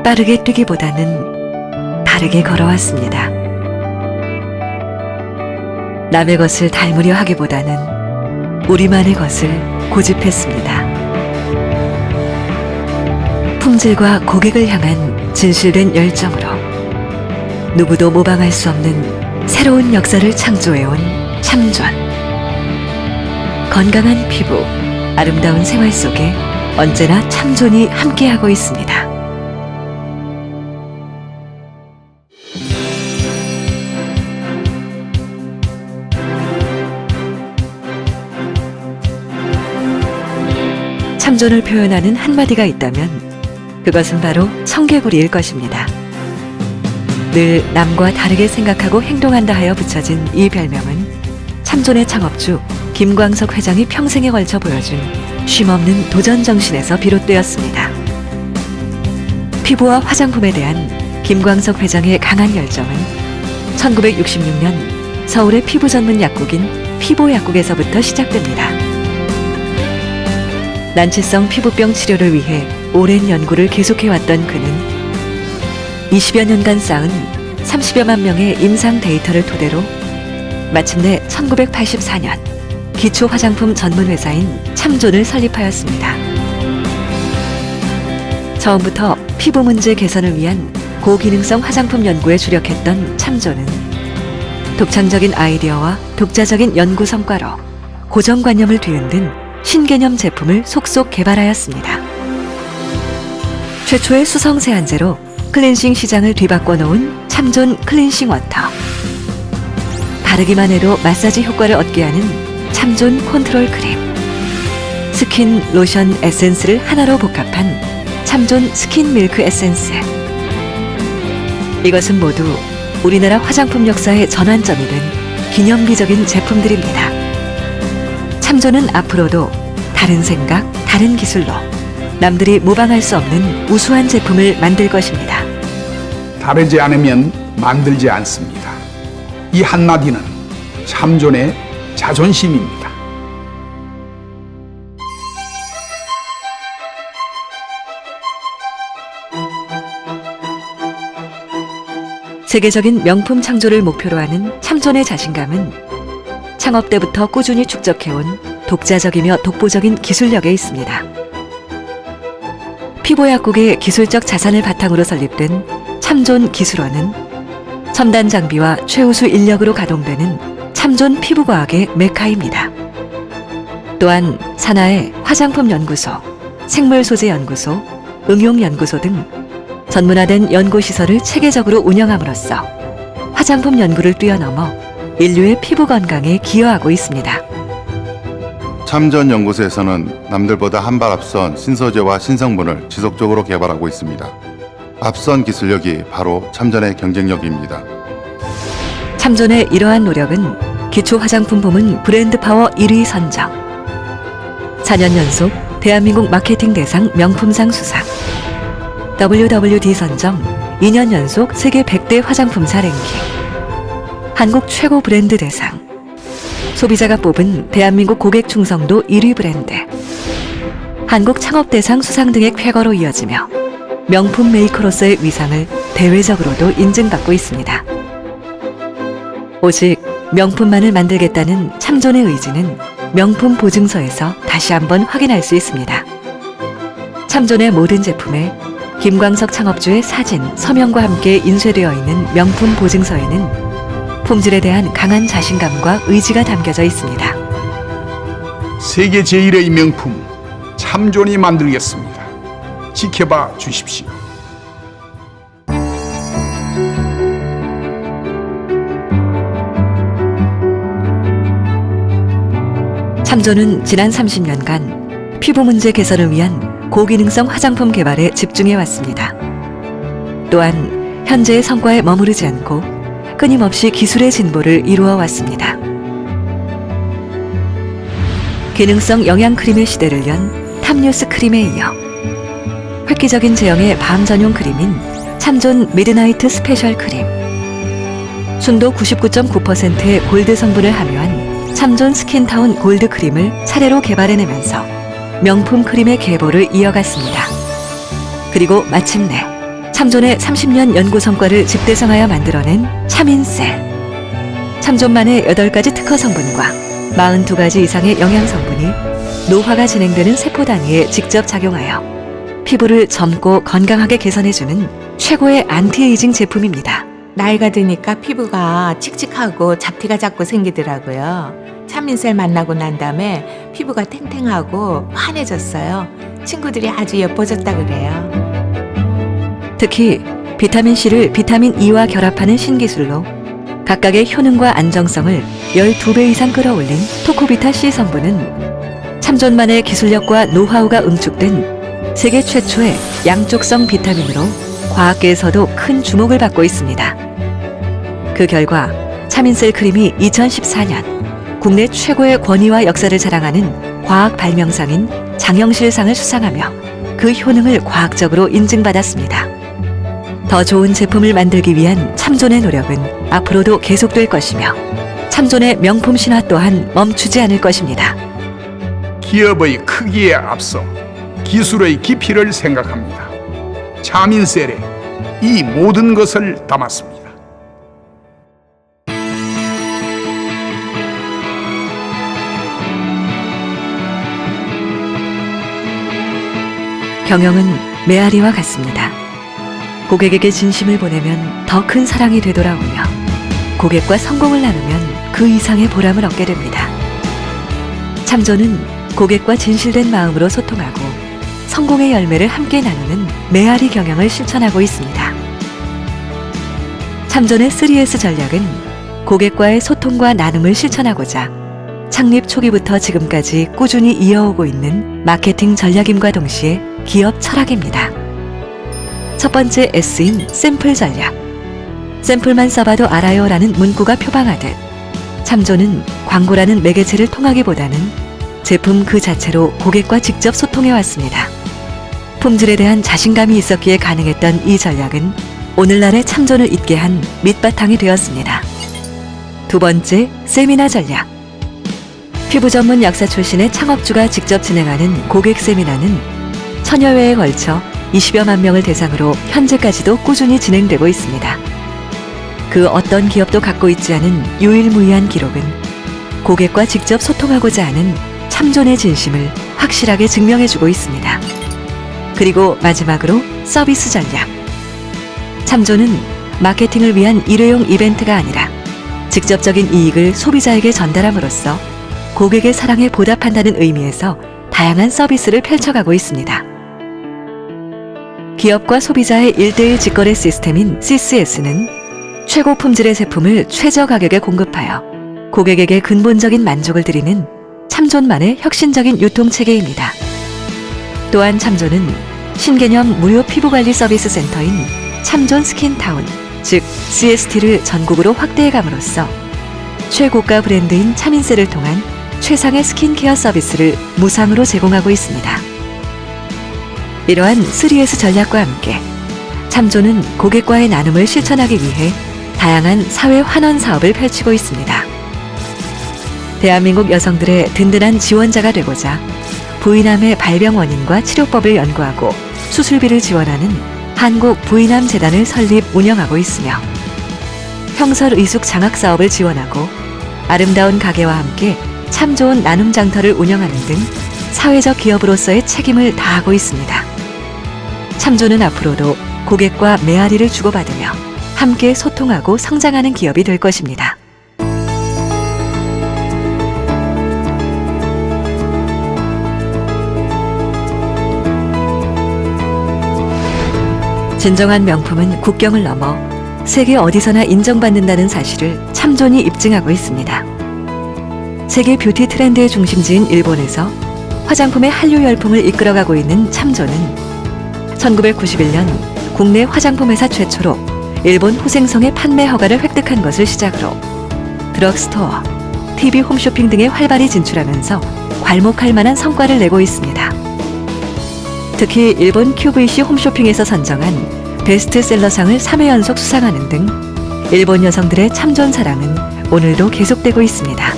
빠르게 뛰기보다는 다르게 걸어왔습니다. 남의 것을 닮으려 하기보다는 우리만의 것을 고집했습니다. 품질과 고객을 향한 진실된 열정으로 누구도 모방할 수 없는 새로운 역사를 창조해온 참존. 건강한 피부, 아름다운 생활 속에 언제나 참존이 함께하고 있습니다. 참존을 표현하는 한마디가 있다면 그것은 바로 청개구리일 것입니다. 늘 남과 다르게 생각하고 행동한다 하여 붙여진 이 별명은 참존의 창업주 김광석 회장이 평생에 걸쳐 보여준 쉼없는 도전 정신에서 비롯되었습니다. 피부와 화장품에 대한 김광석 회장의 강한 열정은 1966년 서울의 피부 전문 약국인 피보약국에서부터 시작됩니다. 난치성 피부병 치료를 위해 오랜 연구를 계속해왔던 그는 20여 년간 쌓은 30여만 명의 임상 데이터를 토대로 마침내 1984년 기초 화장품 전문 회사인 참존을 설립하였습니다. 처음부터 피부 문제 개선을 위한 고기능성 화장품 연구에 주력했던 참존은 독창적인 아이디어와 독자적인 연구 성과로 고정관념을 뒤흔든 신개념 제품을 속속 개발하였습니다. 최초의 수성 세안제로 클렌싱 시장을 뒤바꿔 놓은 참존 클렌싱 워터. 바르기만 해도 마사지 효과를 얻게 하는 참존 컨트롤 크림. 스킨, 로션, 에센스를 하나로 복합한 참존 스킨 밀크 에센스. 이것은 모두 우리나라 화장품 역사의 전환점이 된 기념비적인 제품들입니다. 참존은 앞으로도 다른 생각, 다른 기술로 남들이 모방할 수 없는 우수한 제품을 만들 것입니다. 다르지 않으면 만들지 않습니다. 이 한마디는 참존의 자존심입니다. 세계적인 명품 창조를 목표로 하는 참존의 자신감은 창업 때부터 꾸준히 축적해온 독자적이며 독보적인 기술력에 있습니다. 피보약국의 기술적 자산을 바탕으로 설립된 참존 기술원은 첨단 장비와 최우수 인력으로 가동되는 참존 피부과학의 메카입니다. 또한 산하의 화장품 연구소, 생물 소재 연구소, 응용 연구소 등 전문화된 연구시설을 체계적으로 운영함으로써 화장품 연구를 뛰어넘어 인류의 피부 건강에 기여하고 있습니다. 참존 연구소에서는 남들보다 한 발 앞선 신소재와 신성분을 지속적으로 개발하고 있습니다. 앞선 기술력이 바로 참존의 경쟁력입니다. 참존의 이러한 노력은 기초 화장품 부문 브랜드 파워 1위 선정, 4년 연속 대한민국 마케팅 대상 명품상 수상, WWD 선정 2년 연속 세계 100대 화장품사 랭킹, 한국 최고 브랜드 대상, 소비자가 뽑은 대한민국 고객 충성도 1위 브랜드, 한국 창업대상 수상 등의 쾌거로 이어지며 명품 메이커로서의 위상을 대외적으로도 인증받고 있습니다. 오직 명품만을 만들겠다는 참존의 의지는 명품 보증서에서 다시 한번 확인할 수 있습니다. 참존의 모든 제품에 김광석 창업주의 사진, 서명과 함께 인쇄되어 있는 명품 보증서에는 품질에 대한 강한 자신감과 의지가 담겨져 있습니다. 세계 제1의 명품 참존이 만들겠습니다. 지켜봐 주십시오. 참존은 지난 30년간 피부 문제 개선을 위한 고기능성 화장품 개발에 집중해 왔습니다. 또한 현재의 성과에 머무르지 않고 끊임없이 기술의 진보를 이루어 왔습니다. 기능성 영양크림의 시대를 연 탑뉴스 크림에 이어 획기적인 제형의 밤 전용 크림인 참존 미드나이트 스페셜 크림, 순도 99.9%의 골드 성분을 함유한 참존 스킨타운 골드 크림을 차례로 개발해내면서 명품 크림의 계보를 이어갔습니다. 그리고 마침내 참존의 30년 연구 성과를 집대성하여 만들어낸 차민셀. 참존만의 8가지 특허 성분과 42가지 이상의 영양 성분이 노화가 진행되는 세포 단위에 직접 작용하여 피부를 젊고 건강하게 개선해주는 최고의 안티에이징 제품입니다. 나이가 드니까 피부가 칙칙하고 잡티가 자꾸 생기더라고요. 차민셀 만나고 난 다음에 피부가 탱탱하고 환해졌어요. 친구들이 아주 예뻐졌다 그래요. 특히 비타민C를 비타민 E와 결합하는 신기술로 각각의 효능과 안정성을 12배 이상 끌어올린 토코비타-C 성분은 참존만의 기술력과 노하우가 응축된 세계 최초의 양쪽성 비타민으로 과학계에서도 큰 주목을 받고 있습니다. 그 결과 차민셀 크림이 2014년 국내 최고의 권위와 역사를 자랑하는 과학 발명상인 장영실상을 수상하며 그 효능을 과학적으로 인증받았습니다. 더 좋은 제품을 만들기 위한 참존의 노력은 앞으로도 계속될 것이며 참존의 명품 신화 또한 멈추지 않을 것입니다. 기업의 크기에 앞서 기술의 깊이를 생각합니다. 차민셀에 이 모든 것을 담았습니다. 경영은 메아리와 같습니다. 고객에게 진심을 보내면 더 큰 사랑이 되돌아오며 고객과 성공을 나누면 그 이상의 보람을 얻게 됩니다. 참존은 고객과 진실된 마음으로 소통하고 성공의 열매를 함께 나누는 메아리 경영을 실천하고 있습니다. 참존의 3S 전략은 고객과의 소통과 나눔을 실천하고자 창립 초기부터 지금까지 꾸준히 이어오고 있는 마케팅 전략임과 동시에 기업 철학입니다. 첫 번째 S인 샘플 전략. 샘플만 써봐도 알아요라는 문구가 표방하듯 참존은 광고라는 매개체를 통하기보다는 제품 그 자체로 고객과 직접 소통해왔습니다. 품질에 대한 자신감이 있었기에 가능했던 이 전략은 오늘날의 참존을 잇게 한 밑바탕이 되었습니다. 두 번째, 세미나 전략. 피부 전문 약사 출신의 창업주가 직접 진행하는 고객 세미나는 천여 회에 걸쳐 20여만 명을 대상으로 현재까지도 꾸준히 진행되고 있습니다. 그 어떤 기업도 갖고 있지 않은 유일무이한 기록은 고객과 직접 소통하고자 하는 참존의 진심을 확실하게 증명해주고 있습니다. 그리고 마지막으로 서비스 전략. 참존은 마케팅을 위한 일회용 이벤트가 아니라 직접적인 이익을 소비자에게 전달함으로써 고객의 사랑에 보답한다는 의미에서 다양한 서비스를 펼쳐가고 있습니다. 기업과 소비자의 1:1 직거래 시스템인 CCS는 최고 품질의 제품을 최저 가격에 공급하여 고객에게 근본적인 만족을 드리는 참존만의 혁신적인 유통체계입니다. 또한 참존은 신개념 무료 피부관리 서비스 센터인 참존 스킨타운, 즉 CST를 전국으로 확대해감으로써 최고가 브랜드인 차민셀을 통한 최상의 스킨케어 서비스를 무상으로 제공하고 있습니다. 이러한 3S 전략과 함께 참존은 고객과의 나눔을 실천하기 위해 다양한 사회 환원 사업을 펼치고 있습니다. 대한민국 여성들의 든든한 지원자가 되고자 부인암의 발병 원인과 치료법을 연구하고 수술비를 지원하는 한국 부인암 재단을 설립 운영하고 있으며 형설의숙 장학 사업을 지원하고 아름다운 가게와 함께 참 좋은 나눔 장터를 운영하는 등 사회적 기업으로서의 책임을 다하고 있습니다. 참존은 앞으로도 고객과 메아리를 주고받으며 함께 소통하고 성장하는 기업이 될 것입니다. 진정한 명품은 국경을 넘어 세계 어디서나 인정받는다는 사실을 참존이 입증하고 있습니다. 세계 뷰티 트렌드의 중심지인 일본에서 화장품의 한류 열풍을 이끌어가고 있는 참존은 1991년 국내 화장품 회사 최초로 일본 후생성의 판매 허가를 획득한 것을 시작으로 드럭스토어, TV 홈쇼핑 등에 활발히 진출하면서 괄목할 만한 성과를 내고 있습니다. 특히 일본 QVC 홈쇼핑에서 선정한 베스트셀러상을 3회 연속 수상하는 등 일본 여성들의 참존 사랑은 오늘도 계속되고 있습니다.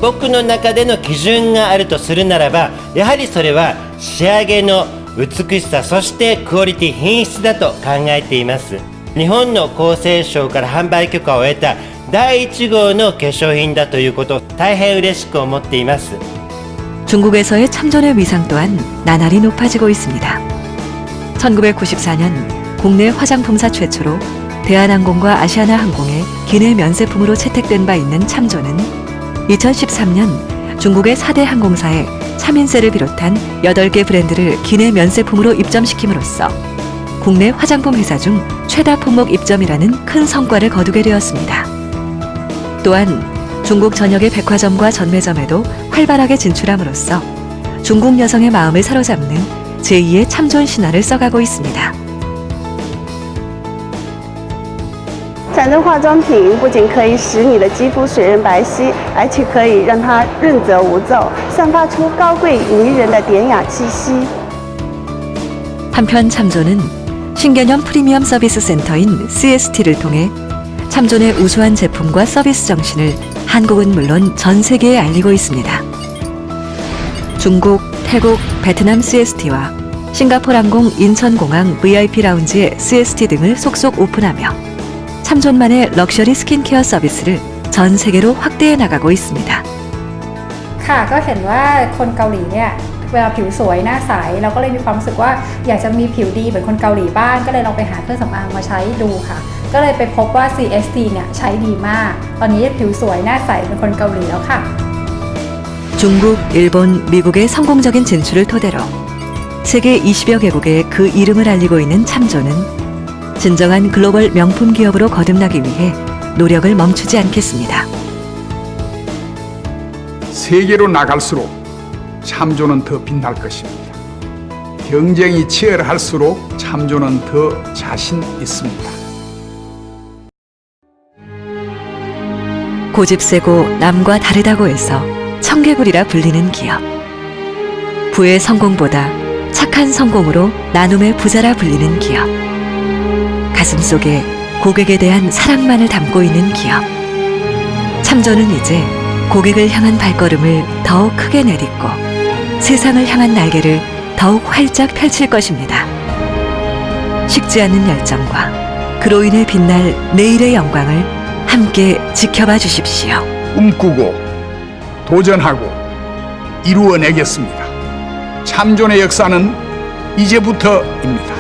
僕の中での基準があるとするならば、やはりそれは仕上げの美しさ、そしてクオリティ、品質だと考えています。日本の厚生省から販売許可を得た第1号の化粧品だということを大変嬉しく思っています。 중국에서의 참전의 위상 또한 나날이 높아지고 있습니다. 1994년 국내 화장품사 최초로 대한항공과 아시아나항공의 기내 면세품으로 채택된 바 있는 참조는 2013년 중국의 4대 항공사에 차민셀을 비롯한 8개 브랜드를 기내 면세품으로 입점시킴으로써 국내 화장품 회사 중 최다 품목 입점이라는 큰 성과를 거두게 되었습니다. 또한 중국 전역의 백화점과 전매점에도 활발하게 진출함으로써 중국 여성의 마음을 사로잡는 제2의 참존 신화를 써가고 있습니다. 参真化妆品不仅可以使你的肌肤水润白皙，而且可以让它润泽无皱，散发出高贵迷人的典雅气息。 한편 참존은 신개념 프리미엄 서비스 센터인 CST를 통해 참존의 우수한 제품과 서비스 정신을 한국은 물론 전 세계에 알리고 있습니다. 중국, 태국, 베트남 CST와 싱가포르 항공 인천공항 VIP 라운지의 CST 등을 속속 오픈하며 참존만의 럭셔리 스킨케어 서비스를 전 세계로 확대해 나가고 있습니다. ค่ะก็เห็นว่าคนเกาหลีเนี่ยเวลาผิวสวยหน้าใสเราก็เลยมีความรู้สึกว่าอยากจะมีผิวดีเหมือนคนเกาหลีบ้างก็เลยลองไปหาเครื่องสำอางมาใช้ดูค่ะก็เลยไปพบว่า CST เนี่ยใช้ดีมากตอนนี้ผิวสวยหน้าใสเป็นคนเกาหลีแล้วค่ะ 중국, 일본, 미국의 성공적인 진출을 토대로 세계 20여 개국에 그 이름을 알리고 있는 참조는 진정한 글로벌 명품 기업으로 거듭나기 위해 노력을 멈추지 않겠습니다. 세계로 나갈수록 참조는 더 빛날 것입니다. 경쟁이 치열할수록 참조는 더 자신 있습니다. 고집세고 남과 다르다고 해서 청개구리라 불리는 기업. 부의 성공보다 착한 성공으로 나눔의 부자라 불리는 기업. 가슴속에 고객에 대한 사랑만을 담고 있는 기업. 참조는 이제 고객을 향한 발걸음을 더욱 크게 내딛고 세상을 향한 날개를 더욱 활짝 펼칠 것입니다. 식지 않는 열정과 그로 인해 빛날 내일의 영광을 함께 지켜봐 주십시오. 꿈꾸고 도전하고 이루어내겠습니다. 참존의 역사는 이제부터입니다.